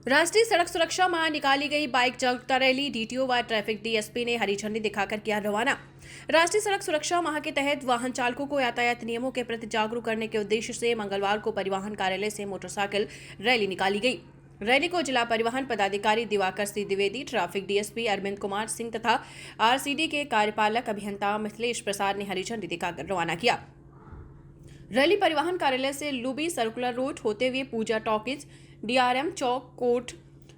राष्ट्रीय सड़क सुरक्षा माह निकाली गई बाइक जागरूकता रैली डीटीओ व ट्रैफिक डीएसपी ने हरी झंडी दिखाकर किया रवाना। राष्ट्रीय सड़क सुरक्षा माह के तहत वाहन चालकों को यातायात नियमों के प्रति जागरूक करने के उद्देश्य से मंगलवार को परिवहन कार्यालय से मोटरसाइकिल रैली निकाली गई। रैली को जिला परिवहन पदाधिकारी दिवाकर सी द्विवेदी, ट्रैफिक डीएसपी अरविंद कुमार सिंह तथा आरसीडी के कार्यपालक अभियंता मिथिलेश प्रसाद ने हरी झंडी दिखाकर रवाना किया। रैली परिवहन कार्यालय से लुबी सर्कुलर रोड होते हुए पूजा टॉकीज, डीआरएम चौक, कोर्ट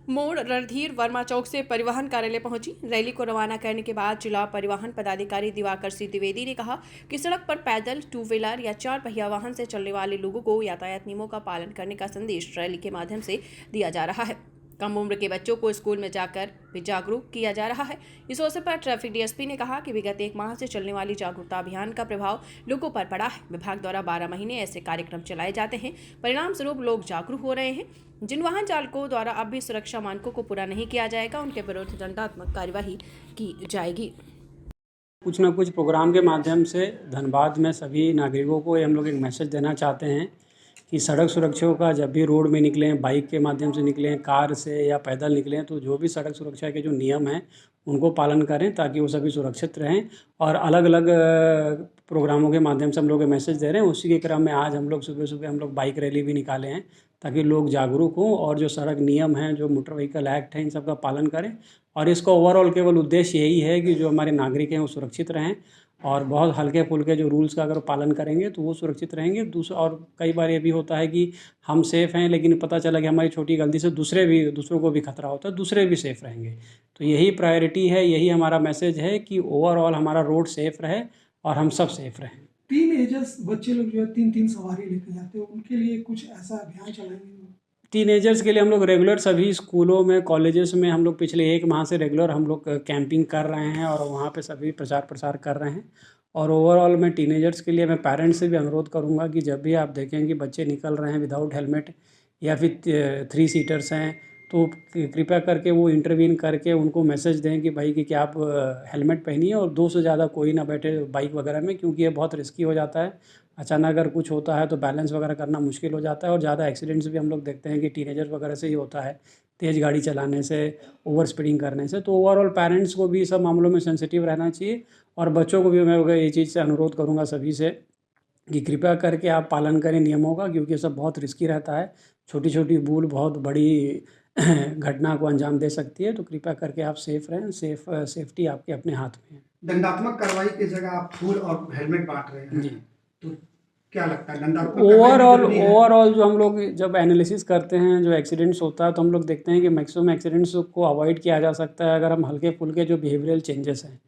मोड़, रणधीर वर्मा चौक से परिवहन कार्यालय पहुंची। रैली को रवाना करने के बाद जिला परिवहन पदाधिकारी दिवाकर सी द्विवेदी ने कहा कि सड़क पर पैदल, टू व्हीलर या 4 पहिया वाहन से चलने वाले लोगों को यातायात नियमों का पालन करने का संदेश रैली के माध्यम से दिया जा रहा है। कम उम्र के बच्चों को स्कूल में जाकर भी जागरूक किया जा रहा है। इस अवसर पर ट्रैफिक डीएसपी ने कहा कि विगत 1 माह से चलने वाली जागरूकता अभियान का प्रभाव लोगों पर पड़ा है। विभाग द्वारा 12 महीने ऐसे कार्यक्रम चलाए जाते हैं, परिणाम स्वरूप लोग जागरूक हो रहे हैं। जिन वाहन चालकों द्वारा अब भी सुरक्षा मानकों को पूरा नहीं किया जाएगा, उनके विरुद्ध दंडात्मक कार्यवाही की जाएगी। कुछ न कुछ प्रोग्राम के माध्यम से धनबाद में सभी नागरिकों को हम लोग एक मैसेज देना चाहते हैं कि सड़क सुरक्षा का जब भी रोड में निकलें, बाइक के माध्यम से निकलें, कार से या पैदल निकलें, तो जो भी सड़क सुरक्षा के जो नियम हैं उनको पालन करें ताकि वो सभी सुरक्षित रहें। और अलग अलग प्रोग्रामों के माध्यम से हम लोग मैसेज दे रहे हैं। उसी के क्रम में आज हम लोग सुबह हम लोग बाइक रैली भी निकाले हैं ताकि लोग जागरूक हों और जो सड़क नियम हैं, जो मोटर व्हीकल एक्ट है, इन सब का पालन करें। और इसका ओवरऑल केवल उद्देश्य यही है कि जो हमारे नागरिक हैं वो सुरक्षित रहें और बहुत हल्के फुल्के जो रूल्स का अगर पालन करेंगे तो वो सुरक्षित रहेंगे। और कई बार ये भी होता है कि हम सेफ़ हैं लेकिन पता चला कि हमारी छोटी गलती से दूसरों को भी खतरा होता है, दूसरे भी सेफ़ रहेंगे। तो यही प्रायोरिटी है, यही हमारा मैसेज है कि ओवरऑल हमारा रोड सेफ़ रहे और हम सब सेफ़ रहें। टीनेजर्स बच्चे लोग जो है 3-3 सवारी लेकर जाते हैं, उनके लिए कुछ ऐसा अभियान चलाएंगे? टीनेजर्स के लिए हम लोग रेगुलर सभी स्कूलों में, कॉलेजेस में हम लोग पिछले 1 माह से रेगुलर हम लोग कैंपिंग कर रहे हैं और वहाँ पे सभी प्रचार प्रसार कर रहे हैं। और ओवरऑल मैं टीनेजर्स के लिए मैं पेरेंट्स से भी अनुरोध करूँगा कि जब भी आप देखें कि बच्चे निकल रहे हैं विदाउट हेलमेट या फिर 3 सीटर्स हैं, तो कृपया करके वो इंटरवीन करके उनको मैसेज दें कि भाई कि आप हेलमेट पहनिए और 2 से ज़्यादा कोई ना बैठे बाइक वगैरह में, क्योंकि ये बहुत रिस्की हो जाता है। अचानक अगर कुछ होता है तो बैलेंस वगैरह करना मुश्किल हो जाता है और ज़्यादा एक्सीडेंट्स भी हम लोग देखते हैं कि टीनेजर वगैरह से ही होता है, तेज़ गाड़ी चलाने से, ओवर स्पीडिंग करने से। तो ओवरऑल पेरेंट्स को भी सब मामलों में सेंसिटिव रहना चाहिए और बच्चों को भी मैं ये चीज़ से अनुरोध करूँगा सभी से कि कृपया करके आप पालन करें नियमों का, क्योंकि ये सब बहुत रिस्की रहता है। छोटी छोटी भूल बहुत बड़ी घटना को अंजाम दे सकती है। तो कृपया करके आप सेफ़ रहें, सेफ्टी आपके अपने हाथ में है। दंडात्मक कार्रवाई की जगह आप फूल और हेलमेट बांट रहे हैं जी, तो क्या लगता है दंडात्मक ओवरऑल जो हम लोग जब एनालिसिस करते हैं जो एक्सीडेंट्स होता है, तो हम लोग देखते हैं कि मैक्सिमम एक्सीडेंट्स को अवॉइड किया जा सकता है अगर हम हल्के फुल्के जो बिहेवियरल चेंजेस हैं।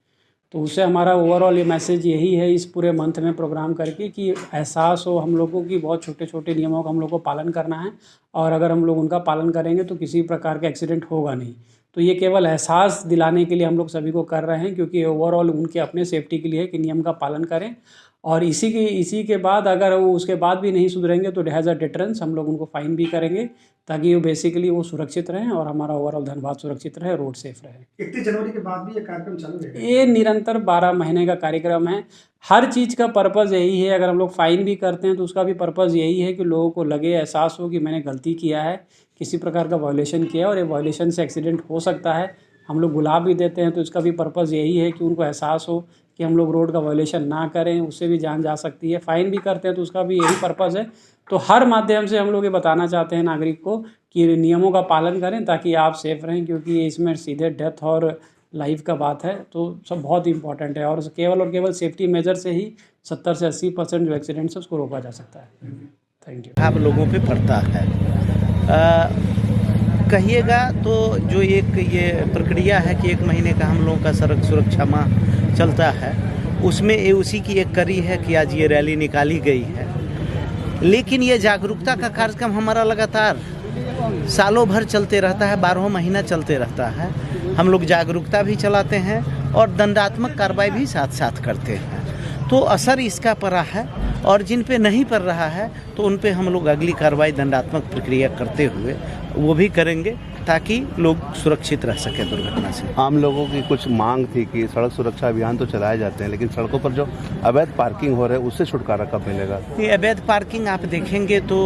तो उससे हमारा ओवरऑल ये मैसेज यही है इस पूरे मंथ में प्रोग्राम करके कि एहसास हो हम लोगों की बहुत छोटे छोटे नियमों का हम लोग को पालन करना है और अगर हम लोग उनका पालन करेंगे तो किसी प्रकार का एक्सीडेंट होगा नहीं। तो ये केवल एहसास दिलाने के लिए हम लोग सभी को कर रहे हैं, क्योंकि ओवरऑल उनके अपने सेफ्टी के लिए है कि नियम का पालन करें। और इसी के बाद अगर वो उसके बाद भी नहीं सुधरेंगे तो एज अ डिटरेंस हम लोग उनको फ़ाइन भी करेंगे ताकि वो बेसिकली वो सुरक्षित रहें और हमारा ओवरऑल धनबाद सुरक्षित रहे, रोड सेफ रहे। 31 जनवरी के बाद भी ये कार्यक्रम चालू रहेगा? ये निरंतर 12 महीने का कार्यक्रम है। हर चीज़ का पर्पज़ यही है। अगर हम लोग फ़ाइन भी करते हैं तो उसका भी पर्पज़ यही है कि लोगों को लगे, एहसास हो कि मैंने गलती किया है, किसी प्रकार का वायलेशन किया और ये वायलेशन से एक्सीडेंट हो सकता है। हम लोग गुलाब भी देते हैं तो इसका भी पर्पज़ यही है कि उनको एहसास हो कि हम लोग रोड का वायलेशन ना करें, उससे भी जान जा सकती है। फ़ाइन भी करते हैं तो उसका भी यही पर्पज़ है। तो हर माध्यम से हम लोग ये बताना चाहते हैं नागरिक को कि नियमों का पालन करें ताकि आप सेफ़ रहें, क्योंकि इसमें सीधे डेथ और लाइफ का बात है। तो सब बहुत इंपॉर्टेंट है और केवल सेफ्टी मेजर से ही 70 से 80% जो एक्सीडेंट्स है उसको रोका जा सकता है। Thank you. आप लोगों पे पड़ता है कहिएगा तो जो एक ये प्रक्रिया है कि 1 महीने का हम लोगों का सड़क सुरक्षा माह चलता है, उसमें ये उसी की एक कड़ी है कि आज ये रैली निकाली गई है। लेकिन ये जागरूकता का कार्यक्रम हमारा लगातार सालों भर चलते रहता है, 12 महीना चलते रहता है। हम लोग जागरूकता भी चलाते हैं और दंडात्मक कार्रवाई भी साथ साथ करते हैं। तो असर इसका पड़ा है और जिन पे नहीं पड़ रहा है तो उन पे हम लोग अगली कार्रवाई दंडात्मक प्रक्रिया करते हुए वो भी करेंगे। ताकि लोग सुरक्षित रह सके दुर्घटना से। आम लोगों की कुछ मांग थी कि सड़क सुरक्षा अभियान तो चलाए जाते हैं, लेकिन सड़कों पर जो अवैध पार्किंग हो रहा है उससे छुटकारा कब मिलेगा? ये अवैध पार्किंग आप देखेंगे तो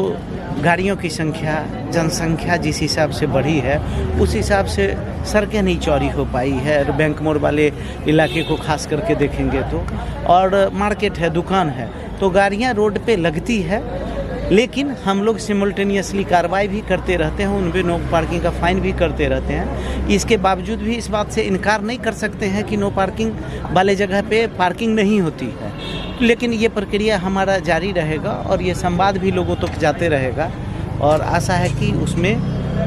गाड़ियों की संख्या, जनसंख्या जिस हिसाब से बढ़ी है उस हिसाब से सड़कें नहीं चौड़ी हो पाई है। बैंक मोड़ वाले इलाके को खास करके देखेंगे तो, और मार्केट है, दुकान है, तो गाड़ियाँ रोड पे लगती है, लेकिन हम लोग सिमल्टेनियसली कार्रवाई भी करते रहते हैं, उन पे नो पार्किंग का फाइन भी करते रहते हैं। इसके बावजूद भी इस बात से इनकार नहीं कर सकते हैं कि नो पार्किंग वाले जगह पे पार्किंग नहीं होती है, लेकिन ये प्रक्रिया हमारा जारी रहेगा और ये संवाद भी लोगों तक जाते रहेगा और आशा है कि उसमें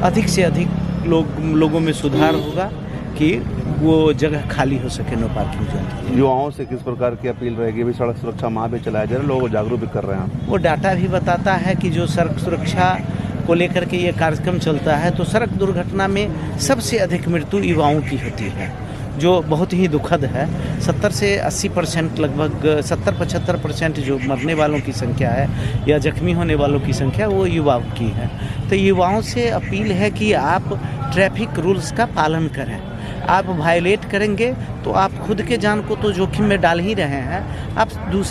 अधिक से अधिक लोगों में सुधार होगा कि वो जगह खाली हो सके नो पार्किंग जोन। युवाओं से किस प्रकार की अपील रहेगी? भी सड़क सुरक्षा माह भी चलाया जा रहा है, लोगों को जागरूक भी कर रहे हैं। वो डाटा भी बताता है कि जो सड़क सुरक्षा को लेकर के ये कार्यक्रम चलता है तो सड़क दुर्घटना में सबसे अधिक मृत्यु युवाओं की होती है, जो बहुत ही दुखद है। 70 से 80% लगभग 70-75% जो मरने वालों की संख्या है या जख्मी होने वालों की संख्या वो युवाओं की है। तो युवाओं से अपील है कि आप ट्रैफिक रूल्स का पालन करें। आप वायलेट करेंगे तो आप खुद के जान को तो जोखिम में डाल ही रहे हैं, आप दूसरे